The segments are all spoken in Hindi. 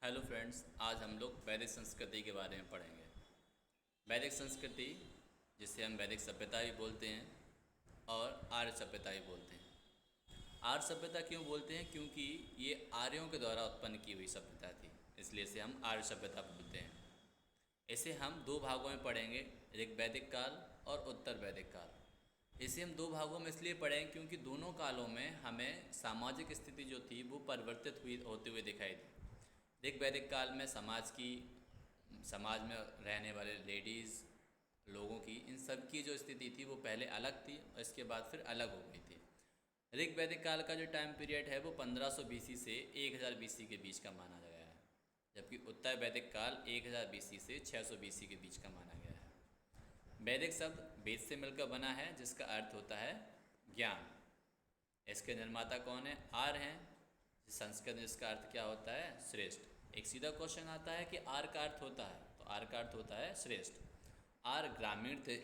हेलो फ्रेंड्स, आज हम लोग वैदिक संस्कृति के बारे में पढ़ेंगे। वैदिक संस्कृति, जिसे हम वैदिक सभ्यता भी बोलते हैं और आर्य सभ्यता भी बोलते हैं। आर्य सभ्यता क्यों बोलते हैं? क्योंकि ये आर्यों के द्वारा उत्पन्न की हुई सभ्यता थी, इसलिए इसे हम आर्य सभ्यता बोलते हैं। इसे हम दो भागों में पढ़ेंगे, ऋग्वैदिक काल और उत्तर वैदिक काल। इसे हम दो भागों में इसलिए पढ़ेंगे क्योंकि दोनों कालों में हमें सामाजिक स्थिति जो थी वो परिवर्तित हुई होते हुए दिखाई दी। ऋग्वैदिक काल में समाज में रहने वाले लेडीज़ लोगों की, इन सब की जो स्थिति थी वो पहले अलग थी और इसके बाद फिर अलग हो गई थी। ऋग्वैदिक काल का जो टाइम पीरियड है वो 1500 बीसी से 1000 बीसी के बीच का माना गया है, जबकि उत्तर वैदिक काल 1000 बीसी से 600 बीसी के बीच का माना गया है। वैदिक शब्द वेद से मिलकर बना है, जिसका अर्थ होता है ज्ञान। इसके निर्माता कौन है? आर्य हैं। संस्कृत में इसका अर्थ क्या होता है? श्रेष्ठ। एक सीधा क्वेश्चन आता है कि आर्य का अर्थ होता है, तो आर्य का अर्थ होता है श्रेष्ठ। आर्य ग्रामीण थे।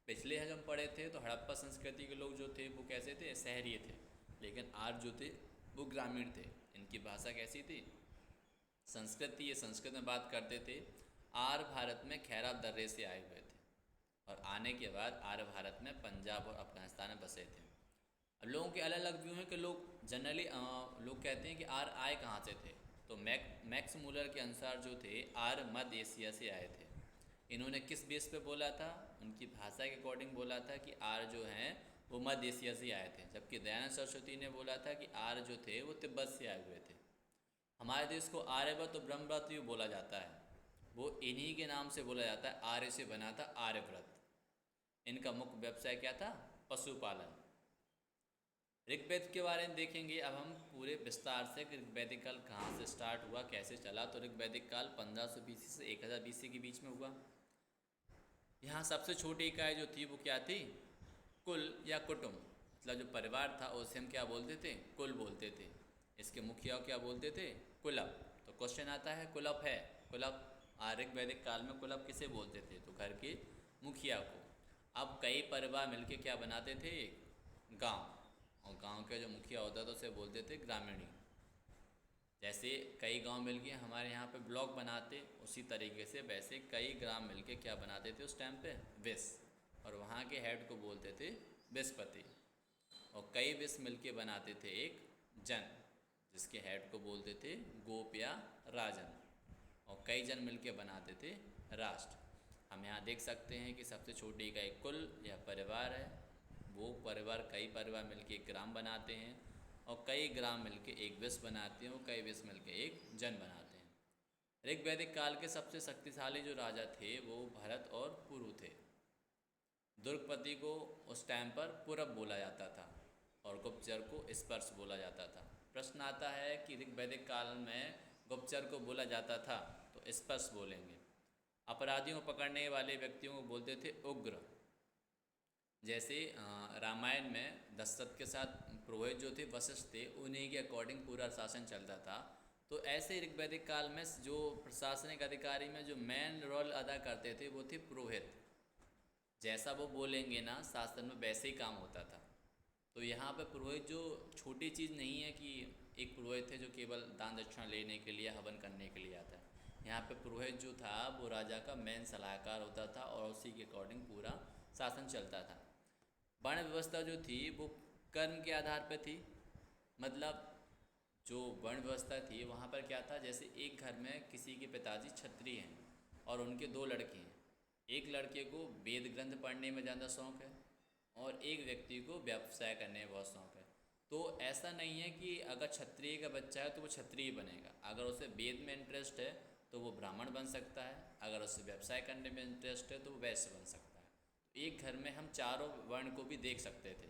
पिछले हम पढ़े थे तो हड़प्पा संस्कृति के लोग जो थे वो कैसे थे? शहरीय थे। लेकिन आर्य जो थे वो ग्रामीण थे। इनकी भाषा कैसी थी? संस्कृत थी। ये संस्कृत में बात करते थे। आर्य भारत में खैरात दर्रे से आए हुए थे और आने के बाद आर्य भारत में पंजाब और अफगानिस्तान में बसे थे। अब लोगों के अलग अलग व्यू हैं कि लोग जनरली लोग कहते हैं कि आर्य आए कहाँ से थे। तो मैक्स मूलर के अनुसार जो थे आर्य मध्य एशिया से आए थे। इन्होंने किस बेस पे बोला था? उनकी भाषा के अकॉर्डिंग बोला था कि आर्य जो हैं वो मध्य एशिया से आए थे, जबकि दयानंद सरस्वती ने बोला था कि आर्य जो थे वो तिब्बत से आए हुए थे। हमारे देश को आर्यव्रत और ब्रह्मव्रत भी बोला जाता है। वो इन्हीं के नाम से बोला जाता है। आर्य से बना था आर्यव्रत। इनका मुख्य व्यवसाय क्या था? पशुपालन। ऋग्वेद के बारे में देखेंगे अब हम पूरे विस्तार से कि ऋग्वैदिक काल कहाँ से स्टार्ट हुआ, कैसे चला। तो ऋग्वैदिक काल 1500 बीसी से 1000 बीसी के बीच में हुआ। यहाँ सबसे छोटी इकाई जो थी वो क्या थी? कुल या कुटुंब, मतलब जो परिवार था उसे हम क्या बोलते थे? कुल बोलते थे। इसके मुखिया क्या बोलते थे? कुलप। तो क्वेश्चन आता है, कुलप है, कुलप ऋग्वैदिक काल में कुलप किसे बोलते थे? तो घर के मुखिया को। अब कई परिवार मिलके क्या बनाते थे? गांव। और गांव के जो मुखिया होता था उसे बोलते थे ग्रामीणी। जैसे कई गांव मिलके हमारे यहाँ पे ब्लॉक बनाते, उसी तरीके से वैसे कई ग्राम मिलके क्या बनाते थे उस टाइम पे? विस। और वहाँ के हेड को बोलते थे विस्पति। और कई विस मिलके बनाते थे एक जन, जिसके हेड को बोलते थे गोप या राजन। और कई जन मिलके बनाते थे राष्ट्र। हम यहाँ देख सकते हैं कि सबसे छोटी का एक कुल या परिवार है। वो परिवार, कई परिवार मिलके एक ग्राम बनाते हैं और कई ग्राम मिलके एक विश्व बनाते हैं और कई विश्व मिलके एक जन बनाते हैं। ऋग्वैदिक काल के सबसे शक्तिशाली जो राजा थे वो भरत और पुरु थे। दुर्गपति को उस टाइम पर पुरब बोला जाता था और गुप्तचर को स्पर्श बोला जाता था। प्रश्न आता है कि ऋग्वैदिक काल में गुप्तचर को बोला जाता था तो स्पर्श बोलेंगे। अपराधियों को पकड़ने वाले व्यक्तियों को बोलते थे उग्र। जैसे रामायण में दशरथ के साथ पुरोहित जो थे वशिष्ठ थे, उन्हीं के अकॉर्डिंग पूरा शासन चलता था। तो ऐसे ऋग्वैदिक काल में जो प्रशासनिक अधिकारी में जो मेन रोल अदा करते थे वो थे पुरोहित। जैसा वो बोलेंगे ना शासन में वैसे ही काम होता था। तो यहाँ पे पुरोहित जो छोटी चीज़ नहीं है कि एक पुरोहित है जो केवल दान दक्षिणा लेने के लिए, हवन करने के लिए आता है। यहाँ पे पुरोहित जो था वो राजा का मेन सलाहकार होता था और उसी के अकॉर्डिंग पूरा शासन चलता था। वर्ण व्यवस्था जो थी वो कर्म के आधार पर थी। मतलब जो वर्ण व्यवस्था थी वहाँ पर क्या था, जैसे एक घर में किसी के पिताजी क्षत्रिय हैं और उनके दो लड़के हैं। एक लड़के को वेद ग्रंथ पढ़ने में ज़्यादा शौक़ है और एक व्यक्ति को व्यवसाय करने में बहुत शौक़ है। तो ऐसा नहीं है कि अगर क्षत्रिय का बच्चा है तो वो क्षत्रिय बनेगा। अगर उसे वेद में इंटरेस्ट है तो वो ब्राह्मण बन सकता है, अगर उसे व्यवसाय करने में इंटरेस्ट है तो वो वैश्य बन सकता है। तो एक घर में हम चारों वर्ण को भी देख सकते थे।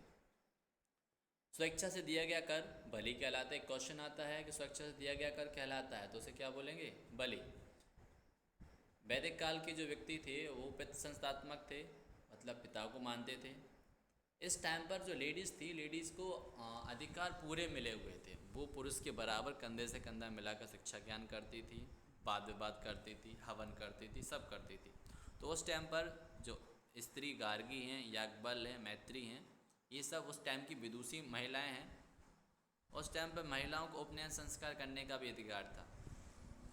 स्वेच्छा से दिया गया कर बलि कहलाता है। एक क्वेश्चन आता है कि स्वेच्छा से दिया गया कर कहलाता है तो उसे क्या बोलेंगे? बलि। वैदिक काल के जो व्यक्ति थे वो पितृ संस्थात्मक थे, मतलब पिता को मानते थे। इस टाइम पर जो लेडीज़ थी, लेडीज़ को अधिकार पूरे मिले हुए थे। वो पुरुष के बराबर कंधे से कंधा मिलाकर शिक्षा ज्ञान करती थी, वाद विवाद करती थी, हवन करती थी, सब करती थी। तो उस टाइम पर जो स्त्री गार्गी हैं, याज्ञवल्क्य हैं, मैत्री हैं, ये सब उस टाइम की विदुषी महिलाएं हैं। उस टाइम पर महिलाओं को उपनयन संस्कार करने का भी अधिकार था।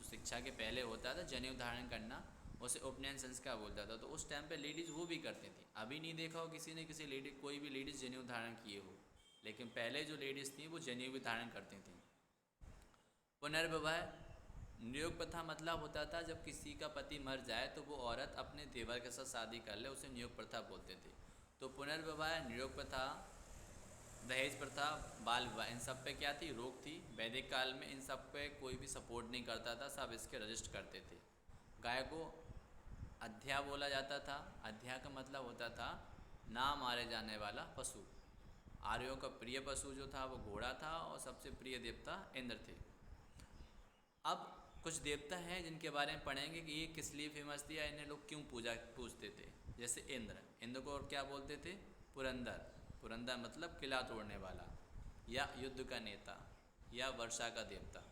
शिक्षा के पहले होता था जनेऊ धारण करना, उसे उपनयन संस्कार बोलता था। तो उस टाइम पे लेडीज़ वो भी करती थी। अभी नहीं देखा हो किसी ने किसी लेडीज कोई भी लेडीज़ जनेऊ धारण किए हो, लेकिन पहले जो लेडीज़ थी वो जनेऊ भी धारण करती थी। पुनर्विवाह नियोग प्रथा मतलब होता था जब किसी का पति मर जाए तो वो औरत अपने देवर के साथ शादी कर ले, उसे नियोग प्रथा बोलते थे। तो पुनर्विवाह, नियोग प्रथा, दहेज प्रथा, बाल विवाह, इन सब पे क्या थी, रोक थी। वैदिक काल में इन सब पे कोई भी सपोर्ट नहीं करता था, सब इसके रजिस्ट करते थे। गाय को अध्या बोला जाता था। अध्या का मतलब होता था ना मारे जाने वाला पशु। आर्यों का प्रिय पशु जो था वो घोड़ा था और सबसे प्रिय देवता इंद्र थे। अब कुछ देवता हैं जिनके बारे में पढ़ेंगे कि ये किस लिए फेमस थी या इन्हें लोग क्यों पूजते थे। जैसे इंद्र को और क्या बोलते थे, पुरंदर। पुरंदर मतलब किला तोड़ने वाला या युद्ध का नेता या वर्षा का देवता।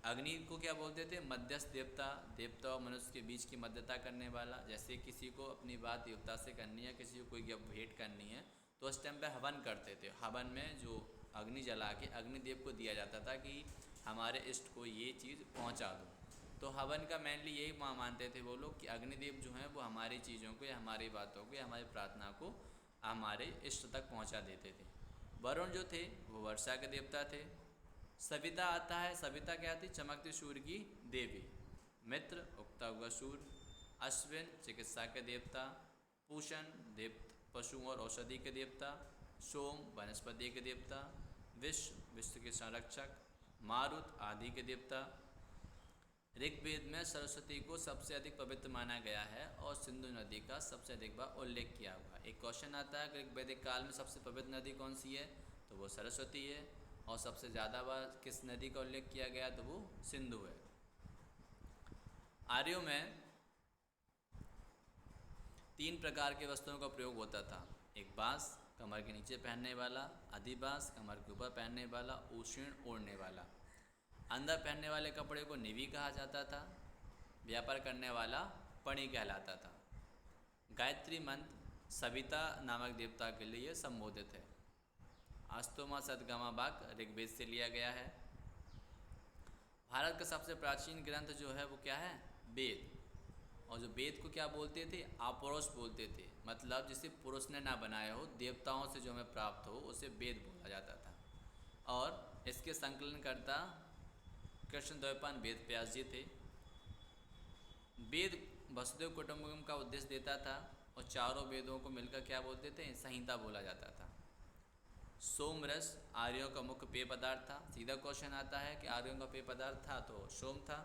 अग्नि को क्या बोलते थे, मध्यस्थ देवता, देवता और मनुष्य के बीच की मध्यता करने वाला। जैसे किसी को अपनी बात देवता से करनी है, किसी को कोई भेंट करनी है तो उस टाइम पे हवन करते थे। हवन में जो अग्नि जला के अग्निदेव को दिया जाता था कि हमारे इष्ट को ये चीज़ पहुंचा दो। तो हवन का मेनली यही मानते थे वो लोग कि अग्निदेव जो हैं वो हमारी चीज़ों को या हमारी बातों को या हमारी प्रार्थना को हमारे इष्ट तक पहुंचा देते थे। वरुण जो थे वो वर्षा के देवता थे। सविता आता है, सविता क्या थी, चमकते सूर्य की देवी। मित्र उगता हुआ सूर्य। अश्विन चिकित्सा के देवता। पूषण पशुओं और औषधि के देवता। सोम वनस्पति के देवता। विश्व के संरक्षक। मारुत आदि के देवता। ऋग्वेद में सरस्वती को सबसे अधिक पवित्र माना गया है और सिंधु नदी का सबसे अधिक बार उल्लेख किया हुआ है। एक क्वेश्चन आता है कि ऋग्वेदिक काल में सबसे पवित्र नदी कौन सी है, तो वो सरस्वती है। और सबसे ज़्यादा बार किस नदी का उल्लेख किया गया, तो वो सिंधु है। आर्यों में 3 प्रकार के वस्त्रों का प्रयोग होता था। एक बांस, कमर के नीचे पहनने वाला। अधिबास, कमर के ऊपर पहनने वाला। उषीण, ओढ़ने वाला। अंदर पहनने वाले कपड़े को निवि कहा जाता था। व्यापार करने वाला पणि कहलाता था। गायत्री मंत्र सविता नामक देवता के लिए संबोधित है। अस्तोमा सदगमा बाक ऋग्वेद से लिया गया है। भारत का सबसे प्राचीन ग्रंथ जो है वो क्या है, वेद। और जो वेद को क्या बोलते थे, अपौरुष बोलते थे। मतलब जिसे पुरुष ने ना बनाया हो, देवताओं से जो हमें प्राप्त हो उसे वेद बोला जाता था। और इसके संकलनकर्ता कृष्णद्वैपायन वेद व्यास जी थे। वेद वसुदेव कुटुंबकम का उद्देश्य देता था और चारों वेदों को मिलकर क्या बोलते थे, संहिता बोला जाता था। सोम रस आर्यों का मुख्य पेय पदार्थ था। सीधा क्वेश्चन आता है कि आर्यों का पेय पदार्थ था, तो सोम था।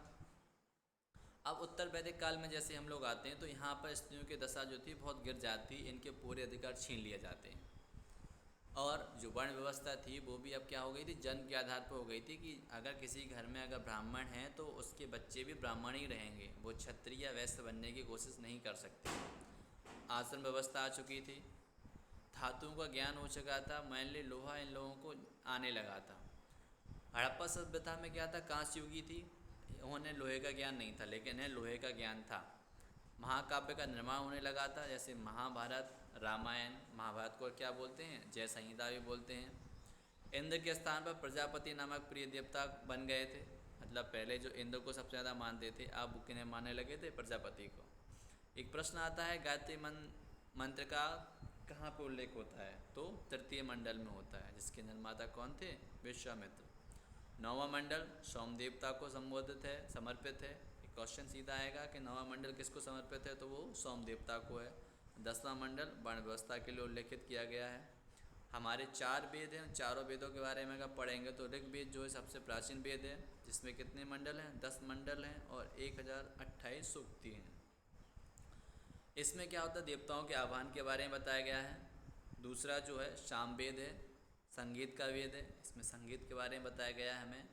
अब उत्तर वैदिक काल में जैसे हम लोग आते हैं तो यहाँ पर स्त्रियों की दशा जो थी बहुत गिर जाती, इनके पूरे अधिकार छीन लिए जाते हैं। और जो वर्ण व्यवस्था थी वो भी अब क्या हो गई थी, जन्म के आधार पर हो गई थी कि अगर किसी घर में अगर ब्राह्मण हैं तो उसके बच्चे भी ब्राह्मण ही रहेंगे, वो क्षत्रिय या वैश्य बनने की कोशिश नहीं कर सकते। आश्रम व्यवस्था आ चुकी थी। धातुओं का ज्ञान हो चुका था, मैनली लोहा इन लोगों को आने लगा था। हड़प्पा सभ्यता में क्या था, कांस्य युगी थी, उन्हें लोहे का ज्ञान नहीं था लेकिन इन्हें लोहे का ज्ञान था। महाकाव्य का निर्माण होने लगा था, जैसे महाभारत, रामायण। महाभारत को क्या बोलते हैं, जय संहिता भी बोलते हैं। इंद्र के स्थान पर प्रजापति नामक प्रिय देवता बन गए थे। मतलब पहले जो इंद्र को सबसे ज़्यादा मानते थे, अब किन्हें मानने लगे थे, प्रजापति को। एक प्रश्न आता है गायत्री मंत्र का कहाँ पर उल्लेख होता है, तो तृतीय मंडल में होता है, जिसके निर्माता कौन थे, विश्वामित्र। 9वां मंडल सोम देवता को संबोधित है, समर्पित है। एक क्वेश्चन सीधा आएगा कि 9वां मंडल किसको समर्पित है, तो वो सोम देवता को है। 10वां मंडल वर्ण व्यवस्था के लिए उल्लेखित किया गया है। हमारे 4 वेद हैं, चारों वेदों के बारे में अगर पढ़ेंगे तो ऋग्वेद जो है सबसे प्राचीन वेद है, जिसमें कितने मंडल हैं, 10 मंडल हैं और 1028 सूक्ति हैं। इसमें क्या होता है, देवताओं के आह्वान के बारे में बताया गया है। दूसरा जो है सामवेद है, संगीत का वेद है, इसमें संगीत के बारे में बताया गया है हमें।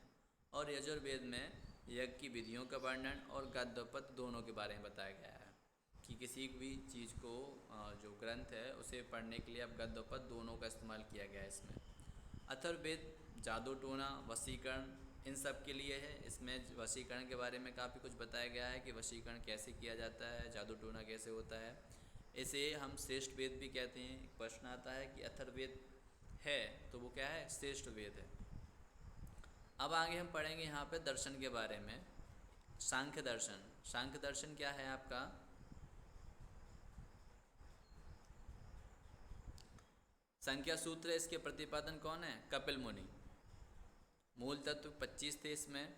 और यजुर्वेद में यज्ञ की विधियों का वर्णन और गद्य और पद्य दोनों के बारे में बताया गया है कि किसी भी चीज़ को जो ग्रंथ है उसे पढ़ने के लिए अब गद्य और पद्य दोनों का इस्तेमाल किया गया है इसमें। अथर्ववेद जादू टोना वशीकरण इन सब के लिए है। इसमें वशीकरण के बारे में काफ़ी कुछ बताया गया है कि वशीकरण कैसे किया जाता है, जादू टोना कैसे होता है। इसे हम श्रेष्ठ वेद भी कहते हैं। एक प्रश्न आता है कि अथर्ववेद है तो वो क्या है, श्रेष्ठ वेद है। अब आगे हम पढ़ेंगे यहाँ पे दर्शन के बारे में सांख्य दर्शन। सांख्य दर्शन क्या है आपका? संख्या सूत्र है, इसके प्रतिपादन कौन है? कपिल मुनि। मूल तत्व 25 थे, इसमें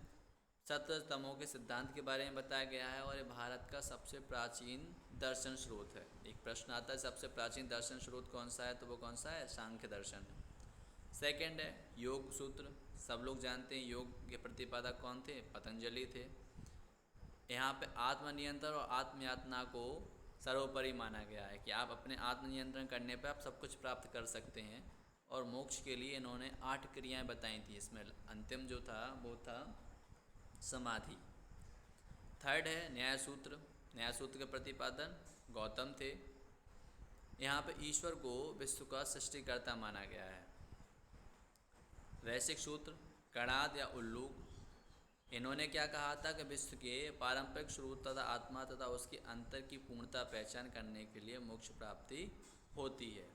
सप्तमों के सिद्धांत के बारे में बताया गया है, और ये भारत का सबसे प्राचीन दर्शन स्रोत है। एक प्रश्न आता है सबसे प्राचीन दर्शन स्रोत कौन सा है, तो वो कौन सा है? सांख्य दर्शन। सेकंड है योग सूत्र। सब लोग जानते हैं योग के प्रतिपादक कौन थे? पतंजलि थे। यहाँ पे आत्मनियंत्रण और आत्मयातना को सर्वोपरि माना गया है कि आप अपने आत्मनियंत्रण करने पर आप सब कुछ प्राप्त कर सकते हैं, और मोक्ष के लिए इन्होंने 8 क्रियाएं बताई थी। इसमें अंतिम जो था वो था समाधि। थर्ड है न्याय सूत्र। न्याय सूत्र के प्रतिपादन गौतम थे। यहाँ पे ईश्वर को विश्व का सृष्टिकर्ता माना गया है। वैश्विक सूत्र कणाद या उल्लूक। इन्होंने क्या कहा था कि विश्व के पारंपरिक स्रोत तथा आत्मा तथा उसके अंतर की पूर्णता पहचान करने के लिए मोक्ष प्राप्ति होती है।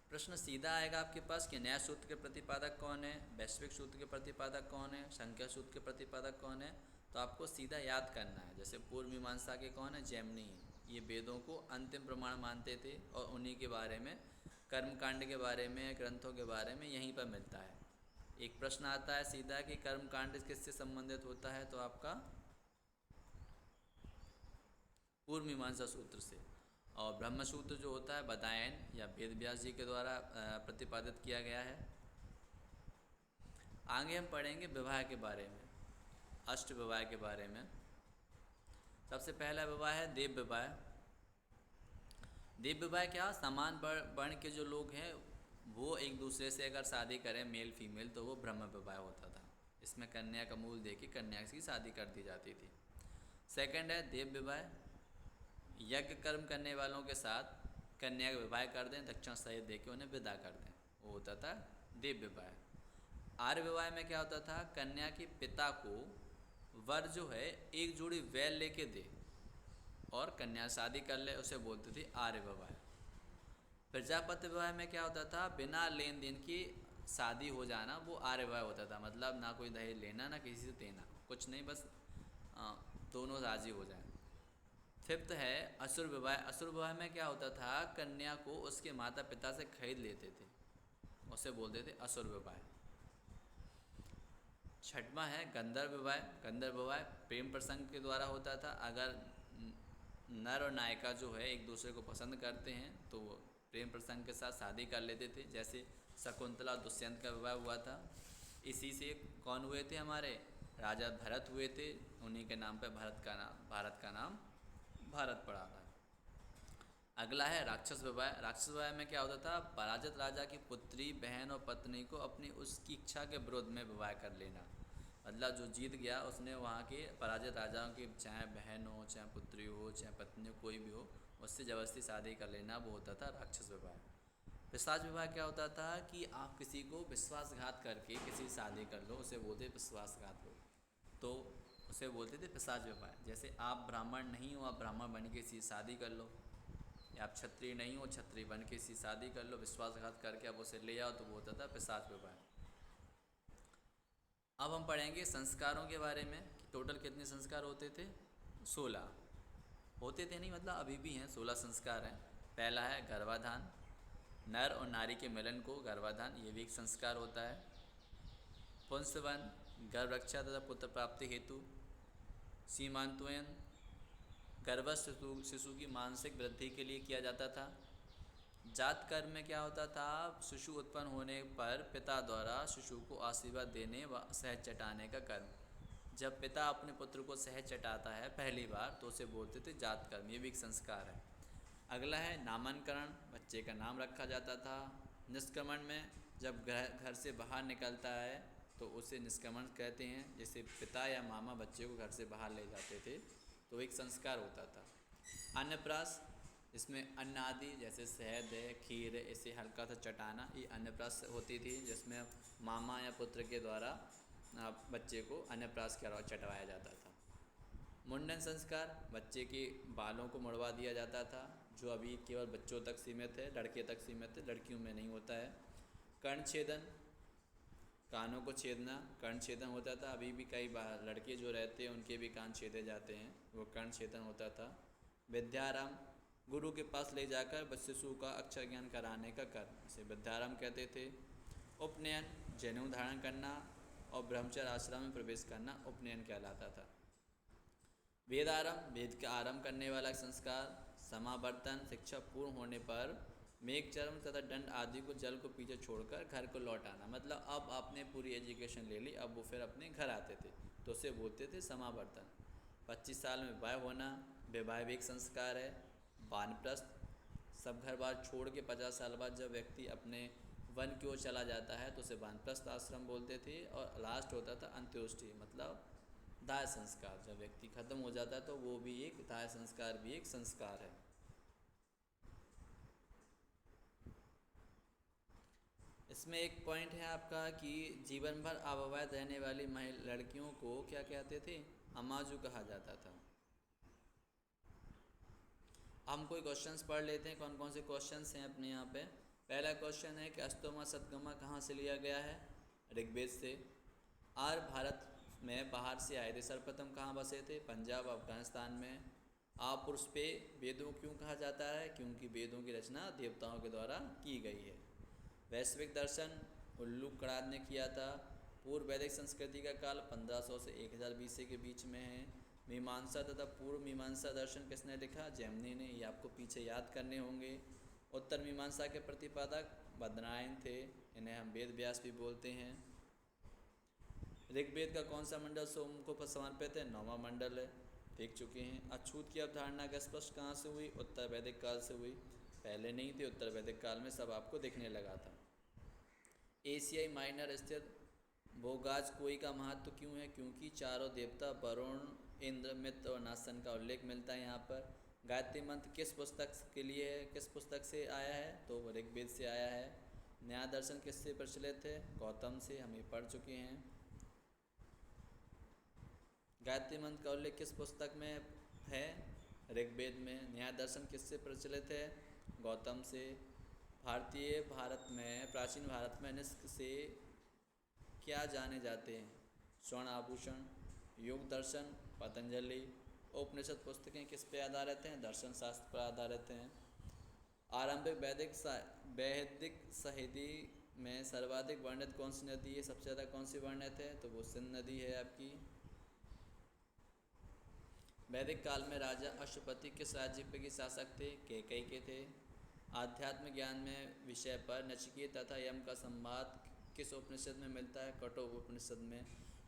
प्रश्न सीधा आएगा आपके पास कि न्याय सूत्र के प्रतिपादक कौन है, वैश्विक सूत्र के प्रतिपादक कौन है, संख्या सूत्र के प्रतिपादक कौन है, तो आपको सीधा याद करना है। जैसे पूर्व मीमांसा के कौन है? जैमिनी। ये वेदों को अंतिम प्रमाण मानते थे, और उन्हीं के बारे में, कर्मकांड के बारे में, ग्रंथों के बारे में यहीं पर मिलता है। एक प्रश्न आता है सीधा कि कर्मकांड किससे संबंधित होता है, तो आपका पूर्व मीमांसा सूत्र से। और ब्रह्म सूत्र जो होता है बदायन या वेद व्यास जी के द्वारा प्रतिपादित किया गया है। आगे हम पढ़ेंगे विवाह के बारे में, अष्ट विवाह के बारे में। सबसे पहला विवाह है देव विवाह। देव विवाह क्या? समान वर्ण के जो लोग हैं वो एक दूसरे से अगर शादी करें, मेल फीमेल, तो वो ब्रह्म विवाह होता था। इसमें कन्या का मूल दे के कन्या की शादी कर दी जाती थी। सेकंड है देव विवाह। यज्ञ कर्म करने वालों के साथ कन्या का विवाह कर दें, दक्षिण सहित दे के उन्हें विदा कर दें, वो होता था देव विवाह। आर्य विवाह में क्या होता था? कन्या के पिता को वर जो है एक जोड़ी बैल लेके दे और कन्या शादी कर ले, उसे बोलते थे आर्य विवाह। प्रजापति विवाह में क्या होता था? बिना लेन देन की शादी हो जाना, वो आर्य विवाह होता था। मतलब ना कोई दहेज लेना, ना किसी से देना, कुछ नहीं, बस दोनों राजी हो जाएं। फिफ्थ है असुर विवाह। असुर विवाह में क्या होता था? कन्या को उसके माता पिता से खरीद लेते थे, उसे बोलते थे असुर विवाह। छठवां है गंधर्व विवाह। गंधर्व विवाह प्रेम प्रसंग के द्वारा होता था। अगर नर और नायिका जो है एक दूसरे को पसंद करते हैं तो वो प्रेम प्रसंग के साथ शादी कर लेते थे। जैसे शकुंतला दुष्यंत का विवाह हुआ था। इसी से कौन हुए थे? हमारे राजा भरत हुए थे। उन्हीं के नाम पे भारत का नाम भारत पड़ा था। अगला है राक्षस विवाह। राक्षस विवाह में क्या होता था? पराजित राजा की पुत्री, बहन और पत्नी को अपनी उसकी इच्छा के विरोध में विवाह कर लेना। मतलब जो जीत गया उसने वहाँ के पराजित राजाओं की, चाहे बहन हो, चाहे पुत्री हो, चाहे पत्नी हो, कोई भी हो, उससे ज़बरदस्ती शादी कर लेना, वो होता था राक्षस विवाह। पिशाच विवाह क्या होता था? कि आप किसी को विश्वासघात करके किसी शादी कर लो, उसे बोलते विश्वासघात हो, तो उसे बोलते थे पिशाच विवाह। जैसे आप ब्राह्मण नहीं हो, आप ब्राह्मण बन के किसी शादी कर लो, या आप क्षत्रिय नहीं हो, क्षत्रिय बन के किसी शादी कर लो, विश्वासघात करके आप उसे ले आओ, तो वो होता था पिशाच विवाह। अब हम पढ़ेंगे संस्कारों के बारे में कि टोटल कितने संस्कार होते थे? 16 होते थे, नहीं मतलब अभी भी हैं, 16 संस्कार हैं। पहला है गर्भाधान। नर और नारी के मिलन को गर्भाधान, ये भी एक संस्कार होता है। पुंसवन गर्भ रक्षा तथा पुत्र प्राप्ति हेतु। सीमांतोयन गर्भस्थ शिशु की मानसिक वृद्धि के लिए किया जाता था। जात कर्म में क्या होता था? शिशु उत्पन्न होने पर पिता द्वारा शिशु को आशीर्वाद देने व सहज चटाने का कर्म। जब पिता अपने पुत्र को सहज चटाता है पहली बार, तो उसे बोलते थे जात कर्म, ये भी एक संस्कार है। अगला है नामकरण। बच्चे का नाम रखा जाता था। निष्क्रमण में जब घर से बाहर निकलता है तो उसे निष्क्रमण कहते हैं। जैसे पिता या मामा बच्चे को घर से बाहर ले जाते थे, तो एक संस्कार होता था। अन्नप्राश, इसमें अन्न आदि जैसे शहद है, खीर है, इसे हल्का सा चटाना, ये अन्नप्राश होती थी, जिसमें मामा या पुत्र के द्वारा बच्चे को अन्नप्राश चटवाया जाता था। मुंडन संस्कार, बच्चे के बालों को मुड़वा दिया जाता था, जो अभी केवल बच्चों तक सीमित है, लड़के तक सीमित है, लड़कियों में नहीं होता है। कर्णछेदन, कानों को छेदना, कर्ण छेदन होता था। अभी भी कई बार लड़के जो रहते हैं उनके भी कान छेदे जाते हैं, वो कर्ण छेदन होता था। विद्यारंभ, गुरु के पास ले जाकर शिशु का अक्षर ज्ञान कराने का कर्म, इसे विद्यारंभ कहते थे। उपनयन, जनेऊ धारण करना और ब्रह्मचर्य आश्रम में प्रवेश करना उपनयन कहलाता था। वेदारंभ, वेद का आरंभ करने वाला संस्कार। समावर्तन, शिक्षा पूर्ण होने पर मेघचर्म तथा दंड आदि को जल को पीछे छोड़कर घर को लौट आना, मतलब अब आपने पूरी एजुकेशन ले ली, अब वो फिर अपने घर आते थे तो उसे बोलते थे समावर्तन। 25 साल में विवाह होना, विवाह भी एक संस्कार है। वानप्रस्थ, सब घर बार छोड़ के 50 साल बाद जब व्यक्ति अपने वन की ओर चला जाता है तो उसे वानप्रस्थ आश्रम बोलते थे। और लास्ट होता था अंत्योष्टि, मतलब दाह संस्कार। जब व्यक्ति खत्म हो जाता है तो वो भी एक दाह संस्कार भी एक संस्कार है। इसमें एक पॉइंट है आपका कि जीवन भर अविवाहित रहने वाली लड़कियों को क्या कहते थे? अमाजू कहा जाता था। हम कोई क्वेश्चंस पढ़ लेते हैं, कौन कौन से क्वेश्चंस हैं अपने यहाँ पे। पहला क्वेश्चन है कि अस्तोमा सदगमा कहाँ से लिया गया है? ऋग्वेद से। आर्य भारत में बाहर से आए थे, सर्वप्रथम कहाँ बसे थे? पंजाब, अफगानिस्तान में। पुरुष पे वेदों क्यों कहा जाता है? क्योंकि वेदों की रचना देवताओं के द्वारा की गई है। वैश्विक दर्शन उल्लूकड़ाद ने किया था। पूर्व वैदिक संस्कृति का काल 1500 से 1000 BC के बीच में है। मीमांसा तथा पूर्व मीमांसा दर्शन किसने लिखा? जैमिनी ने, ये आपको पीछे याद करने होंगे। उत्तर मीमांसा के प्रतिपादक बदनायन थे, इन्हें हम वेद व्यास भी बोलते हैं। ऋग्वेद का कौन सा मंडल सोम को समर्पित है? 9वां मंडल है, देख चुके हैं। अछूत की अवधारणा का स्पष्ट कहाँ से हुई? उत्तर वैदिक काल से हुई, पहले नहीं थी, उत्तर वैदिक काल में सब आपको दिखने लगा था। एशियाई माइनर स्थित भोगाजकोई का महत्व क्यों है? क्योंकि चारों देवता वरुण, इंद्र, मित्र और नासन का उल्लेख मिलता है यहाँ पर। गायत्री मंत्र किस पुस्तक के लिए है? किस पुस्तक से आया है? तो वो ऋग्वेद से आया है। न्याय दर्शन किससे प्रचलित है? गौतम से, हम ये पढ़ चुके हैं। गायत्री मंत्र का उल्लेख किस पुस्तक में है? ऋग्वेद में। न्याय दर्शन किससे प्रचलित है? गौतम से। भारत में, प्राचीन भारत में निष्क से क्या जाने जाते हैं? स्वर्ण आभूषण। योग दर्शन पतंजलि। उपनिषद पुस्तकें किस पे आधारित हैं? दर्शन शास्त्र पर आधारित हैं। आरंभिक वैदिक साहित्य में सर्वाधिक वर्णित कौन सी नदी है? सबसे ज़्यादा कौन सी वर्णित है? तो वो सिंध नदी है आपकी। वैदिक काल में राजा अश्वपति किस राज्य के शासक थे? कैकेयी के थे। आध्यात्म ज्ञान में विषय पर नचिकेत तथा यम का संवाद किस उपनिषद में मिलता है? कठोर उपनिषद में।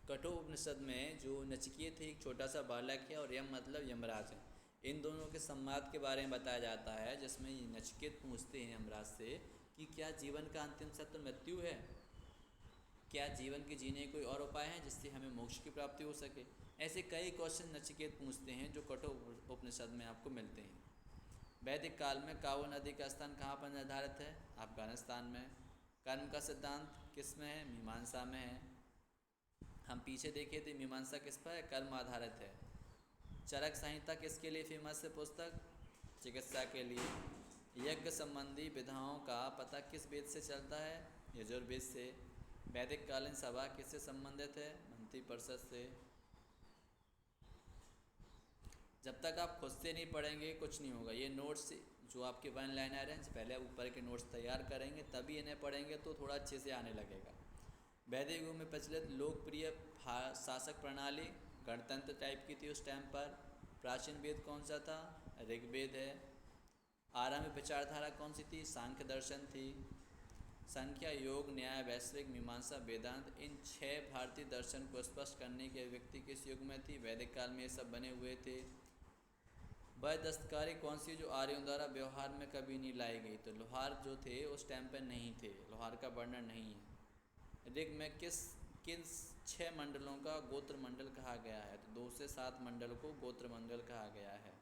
कठोर उपनिषद में जो नचिकेत एक छोटा सा बालक है और यम मतलब यमराज है, इन दोनों के संवाद के बारे में बताया जाता है, जिसमें नचिकेत पूछते हैं यमराज से कि क्या जीवन का अंतिम सत्य मृत्यु है? क्या जीवन के जीने कोई और उपाय हैं जिससे हमें मोक्ष की प्राप्ति हो सके? ऐसे कई क्वेश्चन नचिकेत पूछते हैं जो कठोर उपनिषद में आपको मिलते हैं। वैदिक काल में काऊ नदी का स्थान कहाँ पर निर्धारित है? अफगानिस्तान में। कर्म का सिद्धांत किस में है? मीमांसा में है। हम पीछे देखे थे मीमांसा किस पर है? कर्म आधारित है। चरक संहिता किसके लिए फेमस है पुस्तक? चिकित्सा के लिए। यज्ञ संबंधी विधाओं का पता किस वेद से चलता है? यजुर्वेद से। वैदिक कालीन सभा किससे संबंधित है? मंत्री परिषद से। जब तक आप खुद से नहीं पढ़ेंगे कुछ नहीं होगा। ये नोट्स जो आपके वन लाइनर हैं, पहले ऊपर के नोट्स तैयार करेंगे तभी इन्हें पढ़ेंगे तो थोड़ा अच्छे से आने लगेगा। वैदिक युग में प्रचलित लोकप्रिय शासक प्रणाली गणतंत्र टाइप की थी उस टाइम पर। प्राचीन वेद कौन सा था? ऋग्वेद है। आरंभ विचारधारा कौन सी थी? सांख्य दर्शन थी। संख्या, योग, न्याय, वैश्विक, मीमांसा, वेदांत, इन 6 भारतीय दर्शन को स्पष्ट करने की व्यक्ति किस युग में थी? वैदिक काल में ये सब बने हुए थे। वह दस्तकारी कौन सी जो आर्यों द्वारा व्यवहार में कभी नहीं लाई गई? तो लोहार जो थे उस टाइम पर नहीं थे, लोहार का वर्णन नहीं है। ऋग में किस 6 मंडलों का गोत्र मंडल कहा गया है? तो 2 से 7 मंडल को गोत्र मंडल कहा गया है।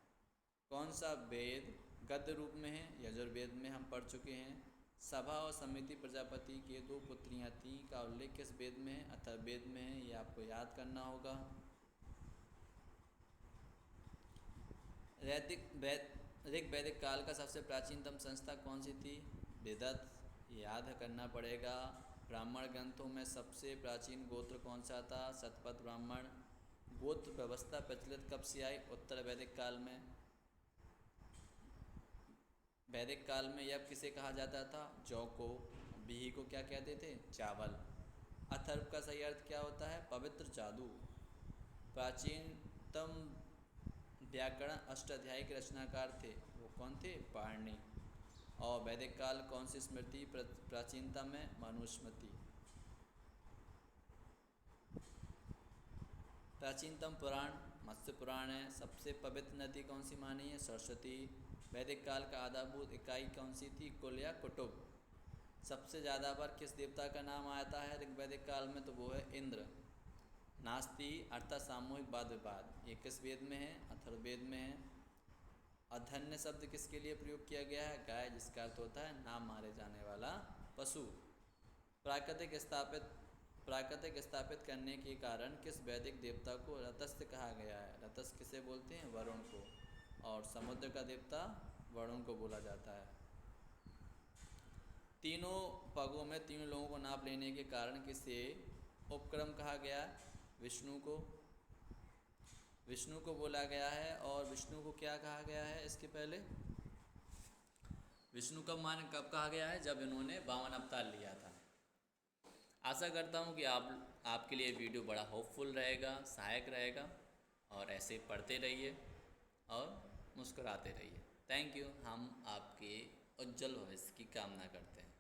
कौन सा वेद गद्य रूप में है? यजुर्वेद में, हम पढ़ चुके हैं। सभा और समिति प्रजापति के 2 पुत्रियां थीं का उल्लेख किस वेद में है? अथर्ववेद में है, ये आपको याद करना होगा। ऋग वैदिक काल का सबसे प्राचीनतम संस्था कौन सी थी? वेदत, याद करना पड़ेगा। ब्राह्मण ग्रंथों में सबसे प्राचीन गोत्र कौन सा था? शतपथ ब्राह्मण। गोत्र व्यवस्था प्रचलित कब से आई? उत्तर वैदिक काल में। वैदिक काल में यव किसे कहा जाता था? जौ को। बिही को क्या कहते थे? चावल। अथर्व का सही अर्थ क्या होता है? पवित्र जादू। प्राचीनतम व्याकरण अष्टाध्यायी के रचनाकार थे, वो कौन थे? पाणिनि। और वैदिक काल कौन सी स्मृति प्राचीनतम है? मनुस्मृति। प्राचीनतम पुराण मत्स्य पुराण है। सबसे पवित्र नदी कौन सी मानी है? सरस्वती। वैदिक काल का आधारभूत इकाई कौन सी थी? कुल या कुटुब। सबसे ज़्यादा बार किस देवता का नाम आता है ऋग्वैदिक काल में? तो वो है इंद्र। नास्ति अर्थात सामूहिक वाद विवाद, ये किस वेद में है? अथर्ववेद में है। अधन्य शब्द किसके लिए प्रयोग किया गया है? गाय, जिसका अर्थ होता है ना मारे जाने वाला पशु। प्राकृतिक स्थापित करने के कारण किस वैदिक देवता को रतस्य कहा गया है? रतस्य किसे बोलते हैं? वरुण को। और समुद्र का देवता वरुण को बोला जाता है। तीनों पगों में तीनों लोगों को नाप लेने के कारण किसे उपक्रम कहा गया? विष्णु को। विष्णु को बोला गया है। और विष्णु को क्या कहा गया है? इसके पहले विष्णु कब कहा गया है? जब इन्होंने 52 अवतार लिया था। आशा करता हूँ कि आपके लिए वीडियो बड़ा होपफुल रहेगा, सहायक रहेगा। और ऐसे पढ़ते रहिए और मुस्कुराते रहिए। Thank you. हम आपके उज्जवल भविष्य की कामना करते हैं।